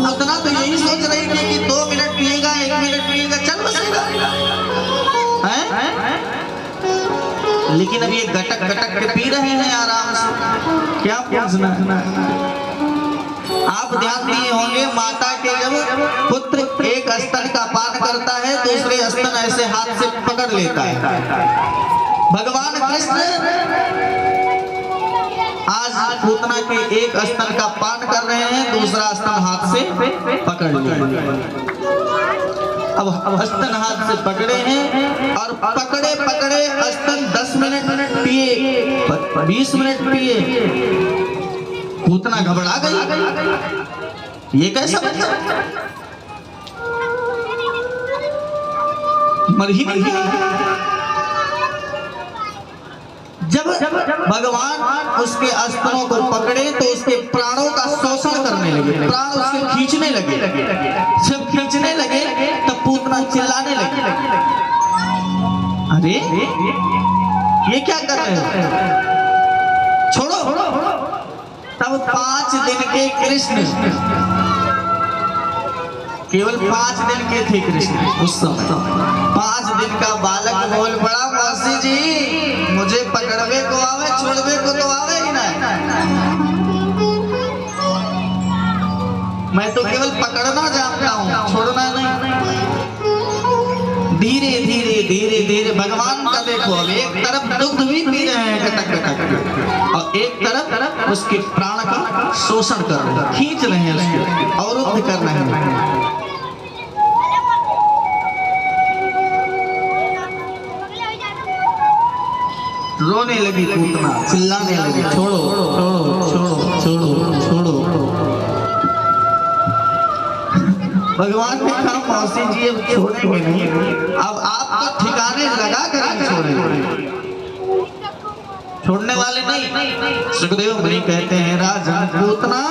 पूतना तो यही सोच रही थी कि 2 मिनट पिएगा, 1 मिनट पिएगा, चल बसेगा हैं? लेकिन अब ये गटक गटक के पी रहे हैं आराम से। क्या पूछना? आप ध्यान दिए होंगे, माता के जब पुत्र एक स्तन का पान करता है, दूसरे स्तन ऐसे हाथ से पकड़ लेता है। भगवान कृष्ण आज पूतना के एक स्तन का पान कर रहे हैं, दूसरा स्तन हाथ से पकड़ लिया। अब स्तन हाथ से पकड़े हैं और पकड़े पकड़े स्तन 10 मिनट पिए, 20 मिनट पिए, पूतना घबरा गई। ये कैसा बच्चा, मर ही नहीं। जब भगवान उसके स्तनों को पकड़े तो उसके प्राणों का शोषण करने लगे, प्राण उसके खींचने लगे। जब खींचने लगे तब पूतना चिल्लाने लगी, अरे ये क्या कर रहे हो, छोड़ो। तब 5 दिन के कृष्ण, केवल 5 दिन के थे कृष्ण उस समय, 5 दिन का बालक बोल पड़ा, मौसी जी मुझे पकड़वे को आवे, छोड़वे को तो आवे ही ना, मैं तो केवल पकड़ना जानता हूँ, छोड़ना नहीं। धीरे धीरे धीरे धीरे भगवान का देखो, अब एक तरफ दुग्ध भी पी रहे हैं गटक गटक, और एक तरफ उसके प्राण का शोषण कर रहे हैं, खींच रहे हैं उसको, अवरुद्ध कर रहे हैं। रोने लगी पूतना, चिल्लाने लगी, छोड़ो छोड़ो छोड़ो छोड़ो छोड़ो। भगवान ने कहा मौसी जी अब छोड़ेंगे नहीं, अब आप तो ठिकाने लगा कर छोड़ेंगे, छोड़ने वाले नहीं। सुखदेव मुनि कहते हैं राजा पूतना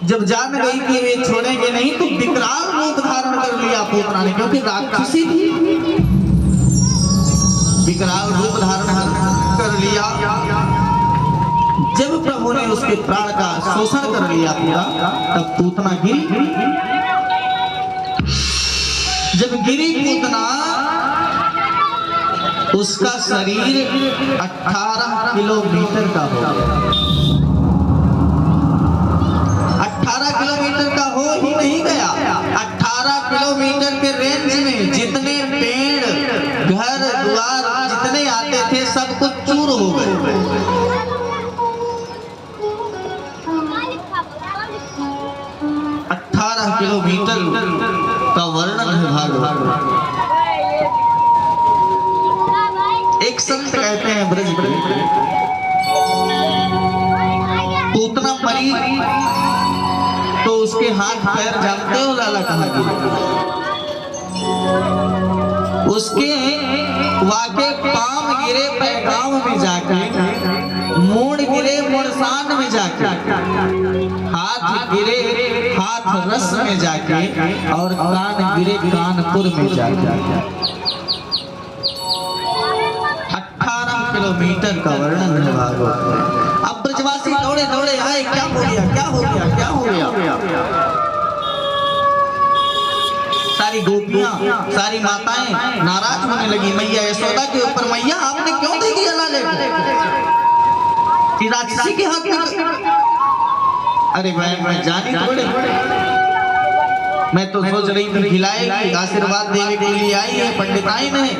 जब जान गई कि वे छोड़ेंगे नहीं तो विकराल रूप धारण कर लिया पूतना ने, क्योंकि राक्षसी थी, विकराल रूप धारण कर लिया। जब प्रभु ने उसके प्राण का शोषण कर लिया पूरा, तब पूतना गिरी। जब गिरी पूतना, उसका शरीर 18 किलोमीटर का हो गया। 18 किलोमीटर का हो ही नहीं गया, 18 किलोमीटर के रेंज में जितने पेड़, घर द्वार जितने आते थे सब कुछ चूर हो गए। 18 किलोमीटर का वर्णन है भागवत। एक संत कहते हैं ब्रज में पूतना मरी तो उसके हाथ पैर जानते हो लाला कहाँ गिरे? उसके वाके पांव गिरे पैगाम में जाके, मूड गिरे मुड़सान में जाके, हाथ गिरे हाथ रस में जाके, और कान गिरे कानपुर में जाके। 18 किलोमीटर का वर्णन है भागवत में। अब ब्रजवासी दौड़े दौड़े आए, क्या हो गया क्या हो गया क्या हो गया? सारी गोपियां, सारी माताएं नाराज होने लगी मैया यशोदा के ऊपर। मैया आपने क्यों दे दिया लाले को? कि राक्षसी के हाथ में? अरे मैं जानी थोड़े, मैं तो सोच रही थी खिलाएगी, आशीर्वाद देने के लिए आई है, पंडिताई नहीं।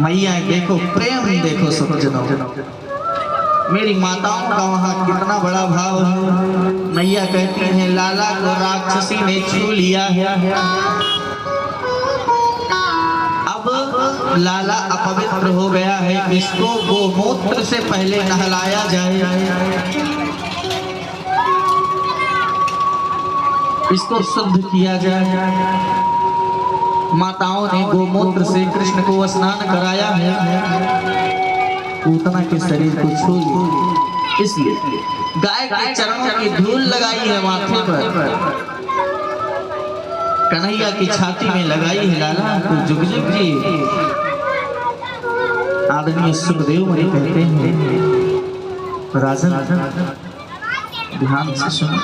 मैया देखो प्रेम, देखो सब जनों, मेरी माताओं का वहाँ कितना बड़ा भाव है। मैया कहती हैं लाला को राक्षसी ने छू लिया है, अब लाला अपवित्र हो गया है, इसको गोमूत्र से पहले नहलाया जाए, इसको शुद्ध किया जाए। माताओं ने गोमूत्र से कृष्ण को स्नान कराया है, पूतना के शरीर को छू लिया, इसलिए गाय के चरणों की धूल लगाई है माथे पर, कन्हैया की छाती में लगाई है लाला को जुग जुग जी। आदरणीय सुखदेव मुनि कहते हैं राजन ध्यान से सुनो।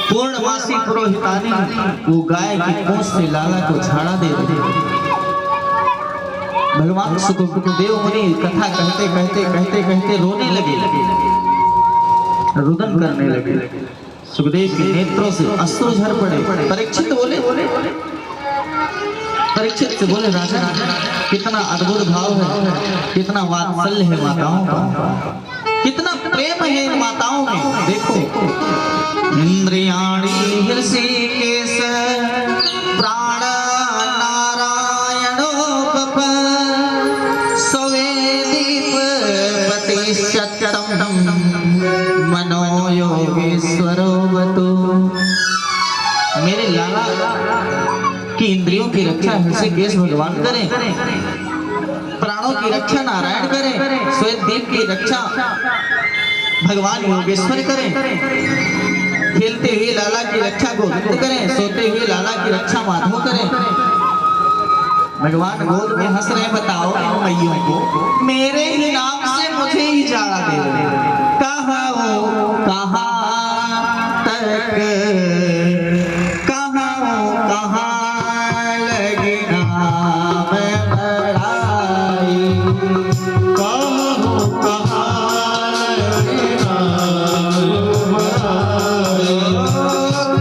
पूर्णवासी पुरोहितानी वो गाय की पूंछ से लाला को झाड़ा दे रहे। भगवान सुखदेव मुनि कथा कहते कहते कहते कहते रोने लगे, रुदन करने लगे। सुखदेव के नेत्रों से अश्रु झर पड़े। परीक्षित बोले, परीक्षित से बोले, राजा कितना अद्भुत भाव है, कितना वात्सल्य है माताओं का, कितना प्रेम है इन माताओं में। देखो, इंद्रियाणी हृषिकेश प्राण नारायणोपप स्वेदीप प्रतिशतम मनो योगेश्वरोवतु। मेरे लाला की इंद्रियों की रक्षा हृषिकेश भगवान करें, प्राणों की रक्षा नारायण करें, स्वेदीप की रक्षा भगवान योगेश्वर करें, खेलते हुए लाला की रक्षा गोविंद करें, सोते हुए लाला की रक्षा माधव करें। भगवान गोद में हंस रहे। बताओ इन मैयों को मेरे ही नाम से मुझे ही झाड़ा दे रहे। कहाँ हो कहाँ तक, कहाँ हो कहाँ लगे नाम बड़ाई, कहाँ हो कहाँ लगे नाम बड़ाई,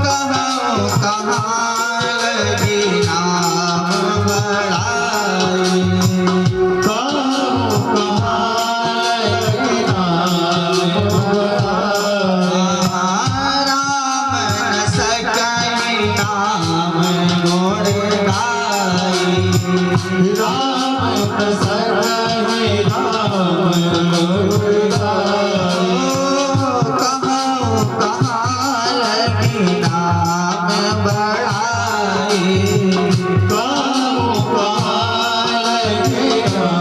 कहाँ हो कहाँ लगे नाम बड़ाई, कहाँ हो कहाँ लगे नाम बड़ाई। राम न सकई नाम गुण गाई, राम न सकई नाम गुण गाई, कहाँ कहाँ लगी नाम बड़ाई, कहाँ कहाँ लगी नाम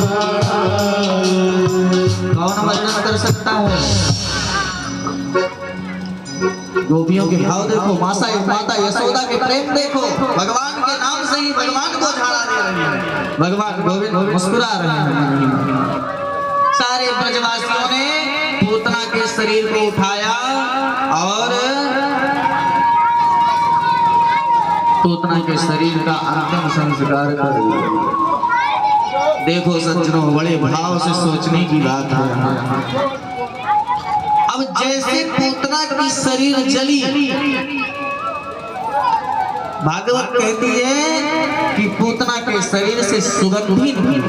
बड़ाई। कौन वर्णन कर सकता है? गोपियों के भाव देखो, माता यशोदा के प्रेम देखो। भगवान के नाम से ही भगवान को झाड़ा दे रहे हैं। भगवान गोविंद मुस्कुरा रहे हैं। सारे ब्रजवासियों ने पूतना के शरीर को उठाया और पूतना के शरीर का अंतिम संस्कार कर दिया। देखो सज्जनों, बड़े भाव से सोचने की बात है। अब जैसे पूतना की शरीर जली, भागवत कहती है कि पूतना के शरीर से सुगंधी निकली,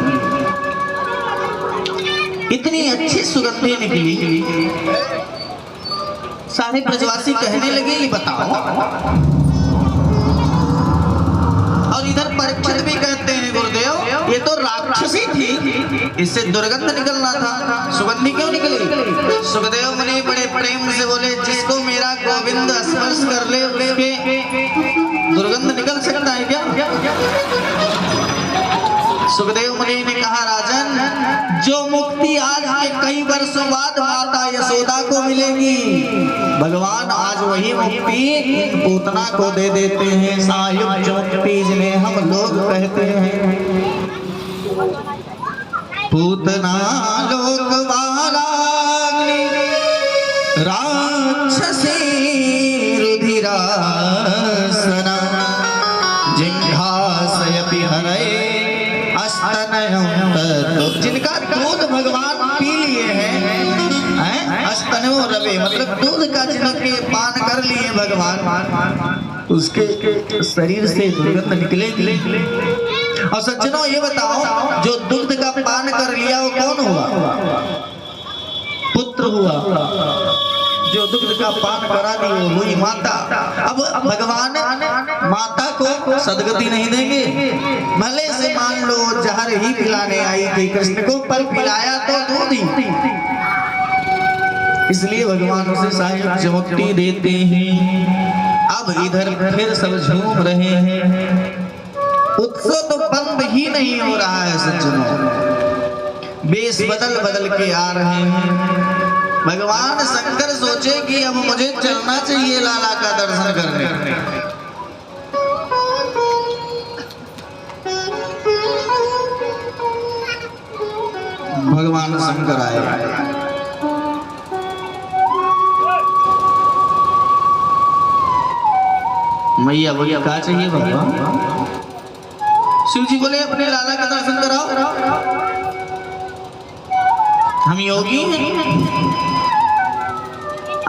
इतनी अच्छी सुगंधी निकली। सारे ब्रजवासी कहने लगे, ये बताओ। और इधर परीक्षित भी कहते हैं, गुरुदेव ये तो राक्षसी थी, इससे दुर्गंध निकलना था, सुगंधी क्यों निकली? सुखदेव मुनि बड़े प्रेम से बोले, जिसको मेरा गोविंद स्पर्श कर ले उसके दुर्गंध निकल सकता है क्या? सुखदेव मुनि ने कहा, राजन जो मुक्ति आज के कई वर्षों बाद माता यशोदा को मिलेगी, भगवान आज वही मुक्ति पूतना को दे देते हैं। सायुज्य मुक्ति जिन्हें हम लोग कहते हैं। पूतना लोकवाला राक्षसी रुधिरासना जिघ्रासयति हरये अस्तनयं तत्, जिनका दूध भगवान पी लिए हैं, अस्तनयो रवे मतलब दूध का जिनके पान कर लिए भगवान, उसके शरीर से दुर्गंध निकलेगी। और सज्जनों ये बताओ, जो दूध का पान कर लिया वो कौन हुआ? पुत्र हुआ। जो दूध का पान करा दी वो हुई माता। अब भगवान माता को सदगति नहीं देंगे। भले से मान लो जहर ही पिलाने आई थी कृष्ण को, पर पिलाया तो दूध ही, इसलिए भगवान उसे सायुज्य मुक्ति देते हैं। अब इधर फिर सब झूम रहे हैं। उत्सव तो बंद ही नहीं हो रहा है सज्जनों, बेस बदल बदल के आ रहे हैं। भगवान शंकर सोचे कि अब मुझे चलना चाहिए लाला का दर्शन करने। भगवान शंकर आए। मैया बोली क्या चाहिए बाबा? शिव जी बोले अपने लाला का दर्शन कराओ, हम योगी हैं।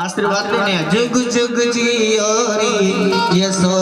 आशीर्वाद देने जुग जुग जी और यशो